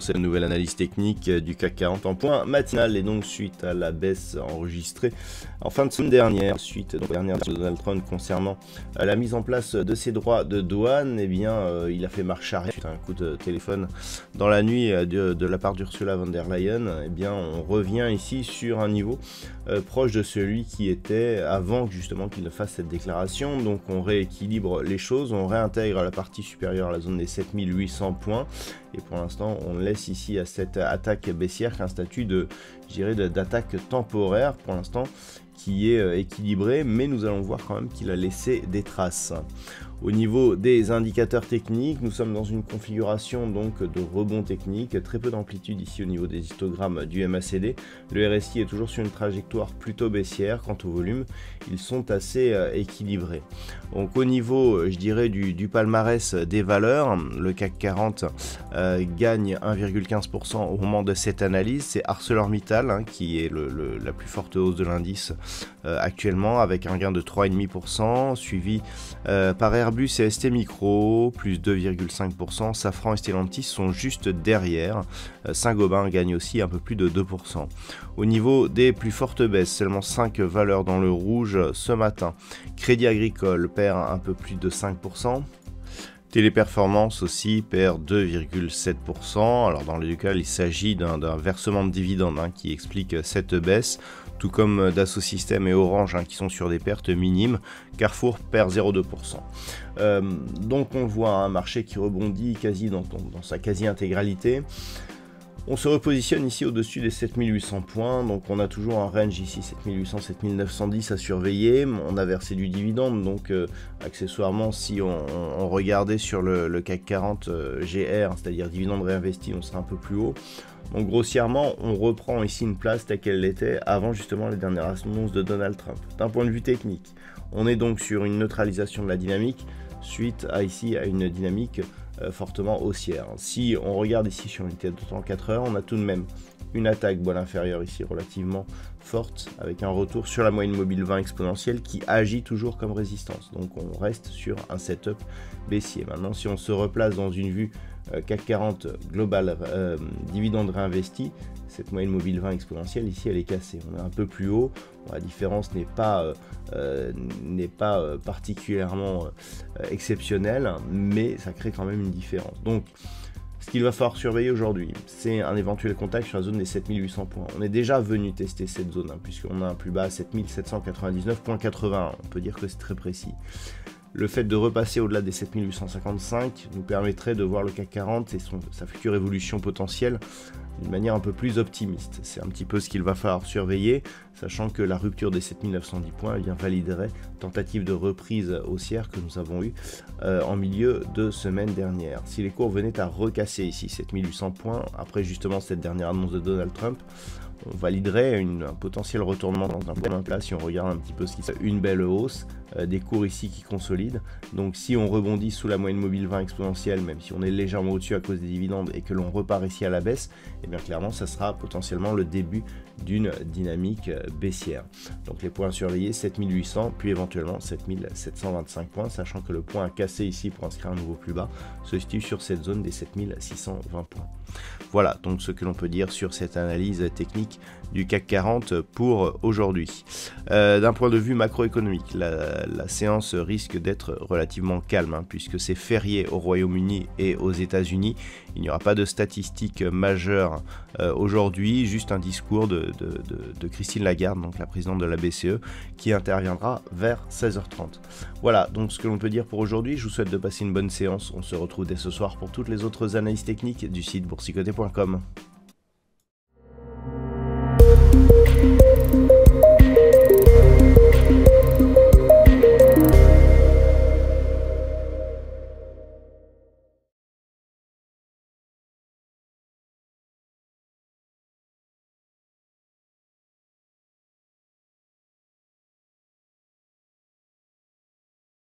C'est la nouvelle analyse technique du CAC 40 en point matinal, et donc suite à la baisse enregistrée en fin de semaine dernière, suite donc dernière de Donald Trump concernant la mise en place de ses droits de douane, eh bien il a fait marche arrière suite à un coup de téléphone dans la nuit de la part d'Ursula von der Leyen. Eh bien on revient ici sur un niveau proche de celui qui était avant justement qu'il ne fasse cette déclaration. Donc on rééquilibre les choses, on réintègre la partie supérieure à la zone des 7800 points, et pour l'instant on laisse ici à cette attaque baissière qu'un statut de, je dirais, d'attaque temporaire pour l'instant qui est équilibré, mais nous allons voir quand même qu'il a laissé des traces. Au niveau des indicateurs techniques, nous sommes dans une configuration donc de rebond technique, très peu d'amplitude ici au niveau des histogrammes du MACD. Le RSI est toujours sur une trajectoire plutôt baissière. Quant au volume, ils sont assez équilibrés. Donc au niveau, je dirais, du palmarès des valeurs, le CAC 40 gagne 1,15% au moment de cette analyse. C'est ArcelorMittal qui est la plus forte hausse de l'indice actuellement, avec un gain de 3,5%, suivi par Airbus et ST Micro, plus 2,5%, Safran et Stellantis sont juste derrière, Saint-Gobain gagne aussi un peu plus de 2%. Au niveau des plus fortes baisses, seulement 5 valeurs dans le rouge ce matin. Crédit Agricole perd un peu plus de 5%. Téléperformance aussi perd 2,7%. Alors dans les deux cas, il s'agit d'un versement de dividendes qui explique cette baisse, tout comme Dassault Systèmes et Orange qui sont sur des pertes minimes. Carrefour perd 0,2%. Donc on voit un marché qui rebondit quasi dans sa quasi-intégralité. On se repositionne ici au-dessus des 7800 points, donc on a toujours un range ici 7800-7910 à surveiller. On a versé du dividende, donc accessoirement si on regardait sur le CAC 40 GR, c'est-à-dire dividende réinvesti, on serait un peu plus haut. Donc grossièrement, on reprend ici une place telle qu'elle l'était avant justement les dernières annonces de Donald Trump. D'un point de vue technique, on est donc sur une neutralisation de la dynamique suite à une dynamique fortement haussière. Si on regarde ici sur l'unité de temps 4 heures, on a tout de même une attaque boîte inférieure ici relativement forte, avec un retour sur la moyenne mobile 20 exponentielle qui agit toujours comme résistance. Donc on reste sur un setup baissier. Maintenant, si on se replace dans une vue CAC 40 global dividende réinvesti, cette moyenne mobile 20 exponentielle ici elle est cassée. On est un peu plus haut. Bon, la différence n'est pas particulièrement exceptionnelle, mais ça crée quand même une différence. Donc ce qu'il va falloir surveiller aujourd'hui, c'est un éventuel contact sur la zone des 7800 points. On est déjà venu tester cette zone, puisqu'on a un plus bas à 7799,81. On peut dire que c'est très précis. Le fait de repasser au-delà des 7855 nous permettrait de voir le CAC 40 et sa future évolution potentielle d'une manière un peu plus optimiste. C'est un petit peu ce qu'il va falloir surveiller, sachant que la rupture des 7910 points validerait tentative de reprise haussière que nous avons eue en milieu de semaine dernière. Si les cours venaient à recasser ici 7800 points, après justement cette dernière annonce de Donald Trump, on validerait un potentiel retournement dans un point plat si on regarde un petit peu ce qui fait une belle hausse, des cours ici qui consolident. Donc si on rebondit sous la moyenne mobile 20 exponentielle, même si on est légèrement au-dessus à cause des dividendes et que l'on repart ici à la baisse, et bien clairement ça sera potentiellement le début d'une dynamique baissière. Donc les points à surveiller 7800 puis éventuellement 7725 points, sachant que le point à casser ici pour inscrire un nouveau plus bas se situe sur cette zone des 7620 points. Voilà donc ce que l'on peut dire sur cette analyse technique du CAC 40 pour aujourd'hui. D'un point de vue macroéconomique, la séance risque d'être relativement calme puisque c'est férié au Royaume-Uni et aux États-Unis. Il n'y aura pas de statistiques majeures aujourd'hui, juste un discours de Christine Lagarde, donc la présidente de la BCE, qui interviendra vers 16h30. Voilà donc ce que l'on peut dire pour aujourd'hui. Je vous souhaite de passer une bonne séance. On se retrouve dès ce soir pour toutes les autres analyses techniques du site boursicoté.com.